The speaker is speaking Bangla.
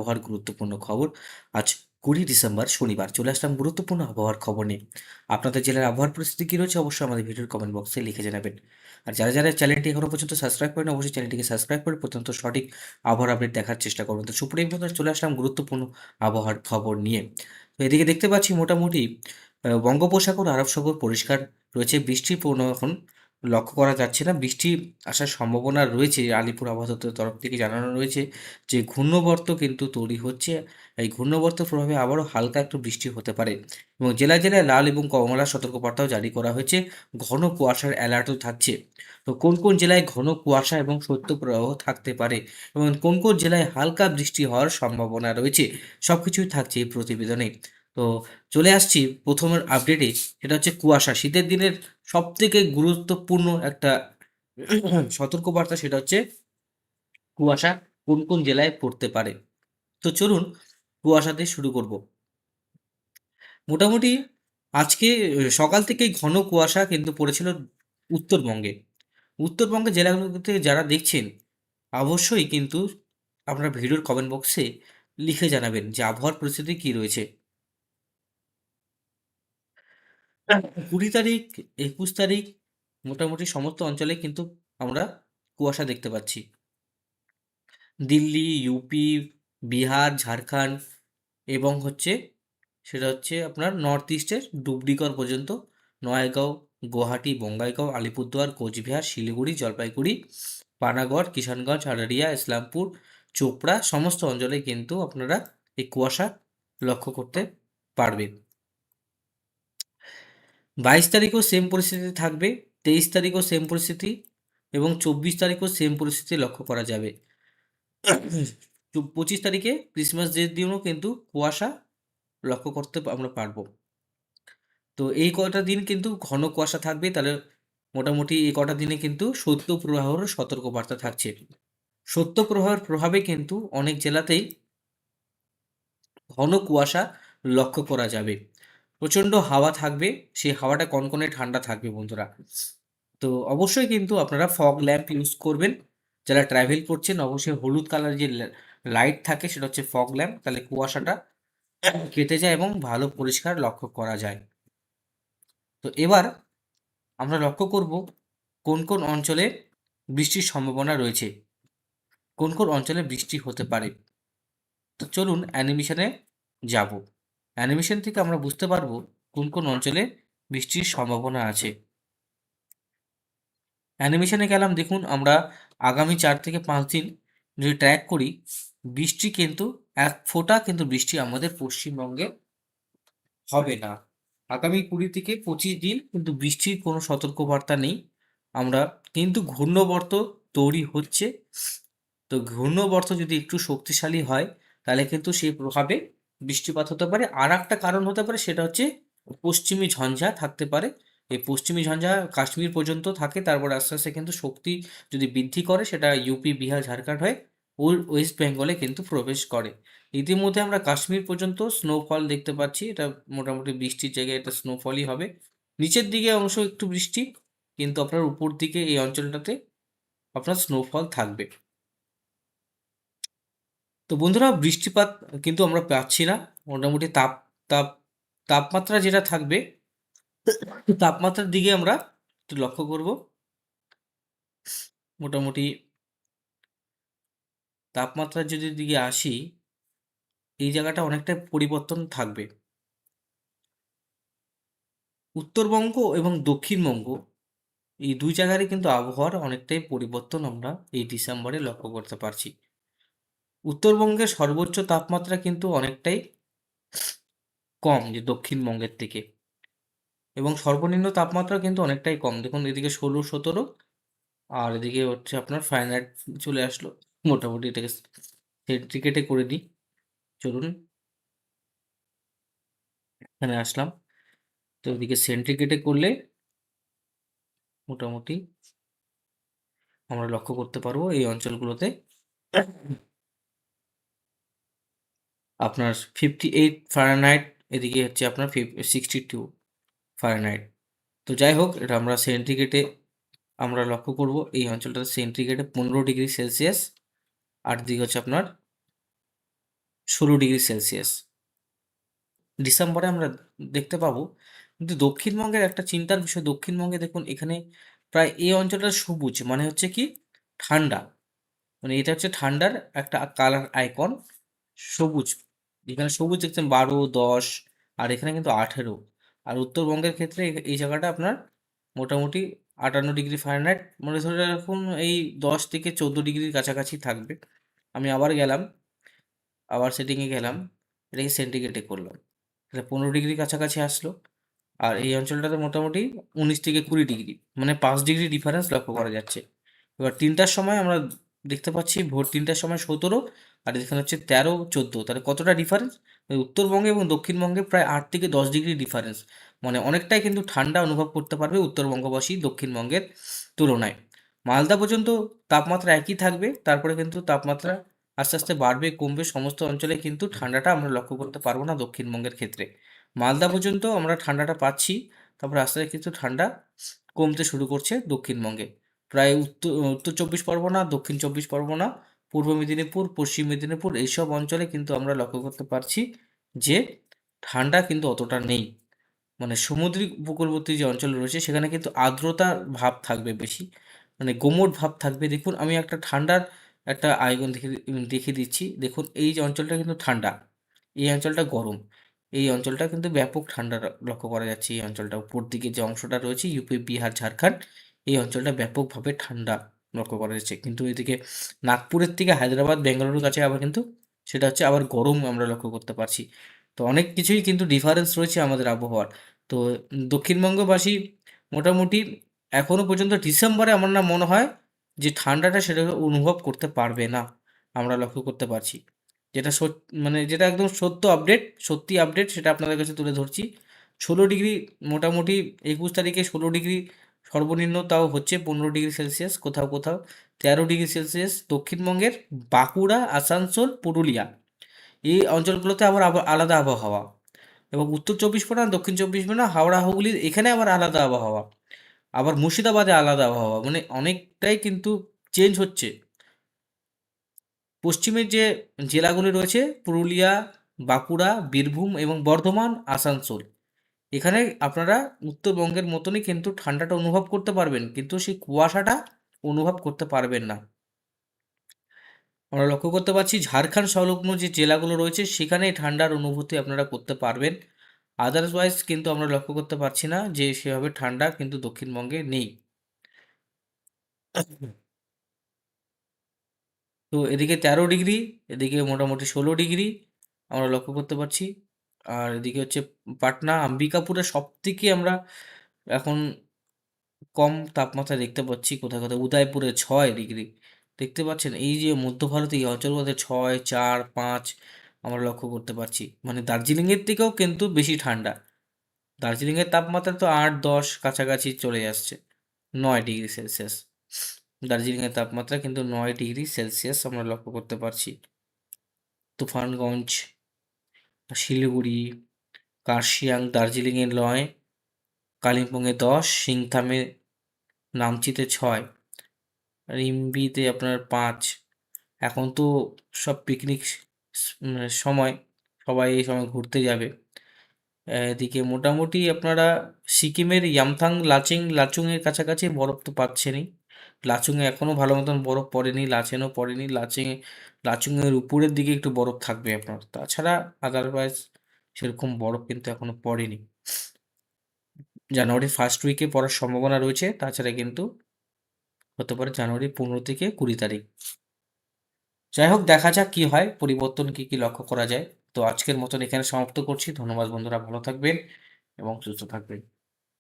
আবহাওয়ার গুরুত্বপূর্ণ খবর। আজ 20 ডিসেম্বর শনিবার চলে আসলাম গুরুত্বপূর্ণ আবহাওয়ার খবর নিয়ে। আপনাদের জেলার আবহাওয়ার পরিস্থিতি কী রয়েছে অবশ্যই আমাদের ভিডিওর কমেন্ট বক্সে লিখে জানাবেন। আর যারা চ্যানেলটি এখনো পর্যন্ত সাবস্ক্রাইব করেন অবশ্যই চ্যানেলটিকে সাবস্ক্রাইব করে প্রত্যন্ত সঠিক আবহাওয়ার আপডেট দেখার চেষ্টা করবেন। তো সুপ্রিম কোর্টে চলে আসলাম গুরুত্বপূর্ণ আবহাওয়ার খবর নিয়ে। তো এদিকে দেখতে পাচ্ছি মোটামুটি বঙ্গোপসাগর আরব সাগর পরিষ্কার রয়েছে, বৃষ্টির পূর্ণ এখন লক্ষ্য করা যাচ্ছে না। বৃষ্টি আসার সম্ভাবনা রয়েছে, আলিপুর আবহাওয়া দপ্তরের তরফ থেকে জানানো রয়েছে যে ঘূর্ণবর্ত কিন্তু তৈরি হচ্ছে। এই ঘূর্ণবর্তের প্রভাবে আবারও হালকা একটু বৃষ্টি হতে পারে এবং জেলায় জেলায় লাল এবং কমলা সতর্কবার্তাও জারি করা হয়েছে। ঘন কুয়াশার অ্যালার্টও থাকছে। তো কোন কোন জেলায় ঘন কুয়াশা এবং শৈত্যপ্রবাহ থাকতে পারে এবং কোন কোন জেলায় হালকা বৃষ্টি হওয়ার সম্ভাবনা রয়েছে সবকিছুই থাকছে এই প্রতিবেদনে। তো চলে আসছি প্রথমের আপডেটে, সেটা হচ্ছে কুয়াশা। শীতের দিনের সব থেকে গুরুত্বপূর্ণ একটা সতর্কবার্তা, সেটা হচ্ছে কুয়াশা কোন কোন জেলায় পড়তে পারে। তো চলুন কুয়াশাতে শুরু করব। মোটামুটি আজকে সকাল থেকেই ঘন কুয়াশা কিন্তু পড়েছিল উত্তরবঙ্গে। উত্তরবঙ্গের জেলাগুলোতে যারা দেখছেন অবশ্যই কিন্তু আপনারা ভিডিওর কমেন্ট বক্সে লিখে জানাবেন যে আবহাওয়ার পরিস্থিতি কী রয়েছে। 20 তারিখ, 21 তারিখ মোটামুটি সমস্ত অঞ্চলে কিন্তু আমরা কুয়াশা দেখতে পাচ্ছি। দিল্লি, ইউপি, বিহার, ঝাড়খণ্ড এবং সেটা হচ্ছে আপনার নর্থ ইস্টের ডুবডিগড় পর্যন্ত, নয়াগাঁও, গুয়াহাটি, বঙ্গাইগাঁও, আলিপুরদুয়ার, কোচবিহার, শিলিগুড়ি, জলপাইগুড়ি, পানাগড়, কিষানগঞ্জ, আরারিয়া, ইসলামপুর, চোপড়া সমস্ত অঞ্চলে কিন্তু আপনারা এই কুয়াশা লক্ষ্য করতে পারবেন। 22 তারিখও সেম পরিস্থিতি থাকবে, 23 তারিখও সেম পরিস্থিতি এবং 24 তারিখও সেম পরিস্থিতি লক্ষ্য করা যাবে। 25 তারিখে ক্রিসমাস ডের দিনও কিন্তু কুয়াশা লক্ষ্য করতে আমরা পারবো। তো এই কটা দিন কিন্তু ঘন কুয়াশা থাকবে, তাহলে মোটামুটি এই কটা দিনে কিন্তু শৈত্যপ্রবাহেরও সতর্কবার্তা থাকছে। শৈত্যপ্রবাহের প্রভাবে কিন্তু অনেক জেলাতেই ঘন কুয়াশা লক্ষ্য করা যাবে। প্রচণ্ড হাওয়া থাকবে, সেই হাওয়াটা কনকনে ঠান্ডা থাকবে বন্ধুরা। তো অবশ্যই কিন্তু আপনারা ফগ ল্যাম্প ইউজ করবেন। যারা ট্রাভেল করছেন অবশ্যই হলুদ কালার যে লাইট থাকে সেটা হচ্ছে ফগ ল্যাম্প, তাহলে কুয়াশাটা কেটে যায় এবং ভালো পরিষ্কার লক্ষ্য করা যায়। তো এবার আমরা লক্ষ্য করব কোন কোন অঞ্চলে বৃষ্টির সম্ভাবনা রয়েছে, কোন কোন অঞ্চলে বৃষ্টি হতে পারে। তো চলুন অ্যানিমেশনে যাব। অ্যানিমেশন থেকে আমরা বুঝতে পারবো কোন কোন অঞ্চলে বৃষ্টির সম্ভাবনা আছে। অ্যানিমেশনে গেলাম, দেখুন আমরা আগামী 4 থেকে 5 দিন যদি ট্র্যাক করি, বৃষ্টি কিন্তু এক ফোঁটা কিন্তু বৃষ্টি আমাদের পশ্চিমবঙ্গে হবে না। আগামী 20 থেকে 25 দিন কিন্তু বৃষ্টির কোনো সতর্কবার্তা নেই। আমরা কিন্তু ঘূর্ণবর্ত তৈরি হচ্ছে। তো ঘূর্ণবর্ত যদি একটু শক্তিশালী হয় তাহলে কিন্তু সেই প্রভাবে বৃষ্টিপাত হতে পারে। আর একটা কারণ হতে পারে, সেটা হচ্ছে পশ্চিমী ঝঞ্ঝা থাকতে পারে। এই পশ্চিমী ঝঞ্ঝা কাশ্মীর পর্যন্ত থাকে, তারপর আস্তে আস্তে কিন্তু শক্তি যদি বৃদ্ধি করে সেটা ইউপি, বিহার, ঝাড়খণ্ড হয়ে ওয়েস্ট বেঙ্গলে কিন্তু প্রবেশ করে। ইতিমধ্যে আমরা কাশ্মীর পর্যন্ত স্নোফল দেখতে পাচ্ছি, এটা মোটামুটি বৃষ্টির জায়গায় এটা স্নোফলই হবে। নিচের দিকে অংশ একটু বৃষ্টি, কিন্তু আপনার উপর দিকে এই অঞ্চলটাতে আপনার স্নোফল থাকবে। তো বন্ধুরা বৃষ্টিপাত কিন্তু আমরা পাচ্ছি না। মোটামুটি তাপ তাপমাত্রা যেটা থাকবে, তাপমাত্রার দিকে আমরা একটু লক্ষ্য করব। মোটামুটি তাপমাত্রার যদি দিকে আসি, এই জায়গাটা অনেকটা পরিবর্তন থাকবে। উত্তরবঙ্গ এবং দক্ষিণবঙ্গ এই দুই জায়গারই কিন্তু আবহাওয়ার অনেকটাই পরিবর্তন আমরা এই ডিসেম্বরে লক্ষ্য করতে পারছি। উত্তরবঙ্গের সর্বোচ্চ তাপমাত্রা কিন্তু অনেকটাই কম যে দক্ষিণবঙ্গের থেকে, এবং সর্বনিম্ন তাপমাত্রা কিন্তু অনেকটাই কম। দেখুন এদিকে 16-17, আর এদিকে আপনার ফারেনহাইট চলে আসলো। মোটামুটি এটাকে সেন্টিগ্রেডে করে দিই। চলুন এখানে আসলাম। তো এদিকে সেন্টিগ্রেডে করলে মোটামুটি আমরা লক্ষ্য করতে পারবো এই অঞ্চলগুলোতে আপনার 58 ফারেনহাইট, এদিকে আপনার 62 ফারেনহাইট। তো যাই হোক, এটা আমরা সেন্টিগ্রেডে আমরা লক্ষ্য করব। এই অঞ্চলটাতে সেন্টিগ্রেডে 15 ডিগ্রি সেলসিয়াস, আর দিকে আপনার 16 ডিগ্রি সেলসিয়াস ডিসেম্বরে আমরা দেখতে পাবো। কিন্তু দক্ষিণবঙ্গের একটা চিন্তার বিষয়, দক্ষিণবঙ্গে দেখুন এখানে প্রায় এই অঞ্চলটা সবুজ, মানে হচ্ছে কি ঠান্ডা, মানে এটা হচ্ছে ঠান্ডার একটা কালার আইকন, সবুজ। এখানে সবুজ দেখছেন 12, 10, আর এখানে কিন্তু 18। আর উত্তরবঙ্গের ক্ষেত্রে এই জায়গাটা আপনার মোটামুটি 58 ডিগ্রি ফারেনহাইট, মানে ধরে রাখুন এই 10 থেকে 14 ডিগ্রির কাছাকাছি থাকবে। আমি আবার গেলাম, আবার সেটিংয়ে গেলাম, এটাকে সেন্টিগ্রেডে করলাম, তাহলে 15 ডিগ্রি কাছাকাছি আসলো। আর এই অঞ্চলটাতে মোটামুটি 19 থেকে 20 ডিগ্রি, মানে 5 ডিগ্রি ডিফারেন্স লক্ষ্য করা যাচ্ছে। এবার 3টার সময় আমরা দেখতে পাচ্ছি, ভোর 3টার সময় 17, আর এখানে হচ্ছে 13, 14, তাহলে কতটা ডিফারেন্স? উত্তরবঙ্গে এবং দক্ষিণবঙ্গে প্রায় 8 থেকে 10 ডিগ্রি ডিফারেন্স, মানে অনেকটাই কিন্তু ঠান্ডা অনুভব করতে পারবে উত্তরবঙ্গবাসী দক্ষিণবঙ্গের তুলনায়। মালদা পর্যন্ত তাপমাত্রা একই থাকবে, তারপরে কিন্তু তাপমাত্রা আস্তে আস্তে বাড়বে কমবে, সমস্ত অঞ্চলে কিন্তু ঠান্ডাটা আমরা লক্ষ্য করতে পারবো না দক্ষিণবঙ্গের ক্ষেত্রে। মালদা পর্যন্ত আমরা ঠান্ডাটা পাচ্ছি, তারপরে আস্তে আস্তে কিন্তু ঠান্ডা কমতে শুরু করছে দক্ষিণবঙ্গে। প্রায় উত্তর উত্তর চব্বিশ পরগনা, দক্ষিণ চব্বিশ পরগনা, পূর্ব মেদিনীপুর, পশ্চিম মেদিনীপুর, এইসব অঞ্চলে কিন্তু আমরা লক্ষ্য করতে পারছি যে ঠান্ডা কিন্তু অতটা নেই। মানে সমুদ্রিক উপকূলবর্তী যে অঞ্চল রয়েছে সেখানে কিন্তু আর্দ্রতার ভাব থাকবে বেশি, মানে গুমোট ভাব থাকবে। দেখুন আমি একটা ঠান্ডার একটা আইকন দেখিয়ে দিচ্ছি। দেখুন এই যে অঞ্চলটা কিন্তু ঠান্ডা, এই অঞ্চলটা গরম, এই অঞ্চলটা কিন্তু ব্যাপক ঠান্ডা লক্ষ্য করা যাচ্ছে। এই অঞ্চলটা উপর দিকে যে অংশটা রয়েছে ইউপি, বিহার, ঝাড়খণ্ড, এই অঞ্চলটা ব্যাপকভাবে ঠান্ডা লক্ষ্য করা যাচ্ছে। কিন্তু এদিকে নাগপুরের থেকে হায়দ্রাবাদ, বেঙ্গালুরুর কাছে আবার কিন্তু সেটা হচ্ছে আবার গরম আমরা লক্ষ্য করতে পারছি। তো অনেক কিছুই কিন্তু ডিফারেন্স রয়েছে আমাদের আবহাওয়ার। তো দক্ষিণবঙ্গবাসী মোটামুটি এখনো পর্যন্ত ডিসেম্বরে আমার না মনে হয় যে ঠান্ডাটা সেটা অনুভব করতে পারবে না, আমরা লক্ষ্য করতে পারছি। যেটা মানে যেটা একদম সত্যি আপডেট সেটা আপনাদের কাছে তুলে ধরছি। 16 ডিগ্রি মোটামুটি 21 তারিখে 16 ডিগ্রি সর্বনিম্ন, তাও হচ্ছে 15 ডিগ্রি সেলসিয়াস, কোথাও কোথাও 13 ডিগ্রি সেলসিয়াস দক্ষিণবঙ্গের বাঁকুড়া, আসানসোল, পুরুলিয়া, এই অঞ্চলগুলোতে আবার আবার আলাদা আবহাওয়া। এবং উত্তর চব্বিশ পরগনা, দক্ষিণ চব্বিশ পরগনা, হাওড়া, হুগলির এখানে আবার আলাদা আবহাওয়া, আবার মুর্শিদাবাদে আলাদা আবহাওয়া, মানে অনেকটাই কিন্তু চেঞ্জ হচ্ছে। পশ্চিমের যে জেলাগুলি রয়েছে পুরুলিয়া, বাঁকুড়া, বীরভূম এবং বর্ধমান, আসানসোল, এখানে আপনারা উত্তরবঙ্গের মতনই কিন্তু ঠান্ডাটা অনুভব করতে পারবেন, কিন্তু সেই কুয়াশাটা অনুভব করতে পারবেন না। আমরা লক্ষ্য করতে পারছি ঝাড়খণ্ড সংলগ্ন যে জেলাগুলো রয়েছে সেখানে ঠান্ডার অনুভূতি আপনারা করতে পারবেন। আদারওয়াইজ কিন্তু আমরা লক্ষ্য করতে পারছি না যে সেভাবে ঠান্ডা কিন্তু দক্ষিণবঙ্গে নেই। তো এদিকে 13 ডিগ্রি, এদিকে মোটামুটি 16 ডিগ্রি আমরা লক্ষ্য করতে পারছি। আর এদিকে হচ্ছে পাটনা, অম্বিকাপুরে সব থেকে আমরা এখন কম তাপমাত্রা দেখতে পাচ্ছি। কোথায় কোথায় উদয়পুরে 6 ডিগ্রি দেখতে পাচ্ছেন। এই যে মধ্য ভারতে এই অঞ্চলগুলোতে 6, 4, 5 আমরা লক্ষ্য করতে পারছি। মানে দার্জিলিংয়ের থেকেও কিন্তু বেশি ঠান্ডা। দার্জিলিংয়ের তাপমাত্রা তো 8, 10 কাছাকাছি চলে আসছে। 9 ডিগ্রি সেলসিয়াস দার্জিলিংয়ের তাপমাত্রা কিন্তু 9 ডিগ্রি সেলসিয়াস আমরা লক্ষ্য করতে পারছি। তুফানগঞ্জ, শিলিগুড়ি, কার্শিয়াং দার্জিলিংয়ে 9, কালিম্পংয়ে 10, সিংথামে, নামচিতে 6, রিম্বিতে আপনার 5। এখন তো সব পিকনিক সময়, সবাই এই সময় ঘুরতে যাবে। এদিকে মোটামুটি আপনারা সিকিমের ইয়ামথাং, লাচুংয়ের কাছাকাছি বরফ তো পাচ্ছেনই। লাচুংয়ে এখনও ভালো মতন বরফ পড়েনি, লাচেনও পড়েনি। লাচুংয়ের উপরের দিকে একটু বরফ থাকবে আপনার, তাছাড়া আদারওয়াইজ সেরকম বরফ কিন্তু এখনো পড়েনি। জানুয়ারি ফার্স্ট উইকে পড়ার সম্ভাবনা রয়েছে, তাছাড়া কিন্তু হতে পারে জানুয়ারি 15 থেকে 20 তারিখ। যাই হোক, দেখা যাক কি হয়, পরিবর্তন কি কি লক্ষ্য করা যায়। তো আজকের মতন এখানে সমাপ্ত করছি। ধন্যবাদ বন্ধুরা, ভালো থাকবেন এবং সুস্থ থাকবেন।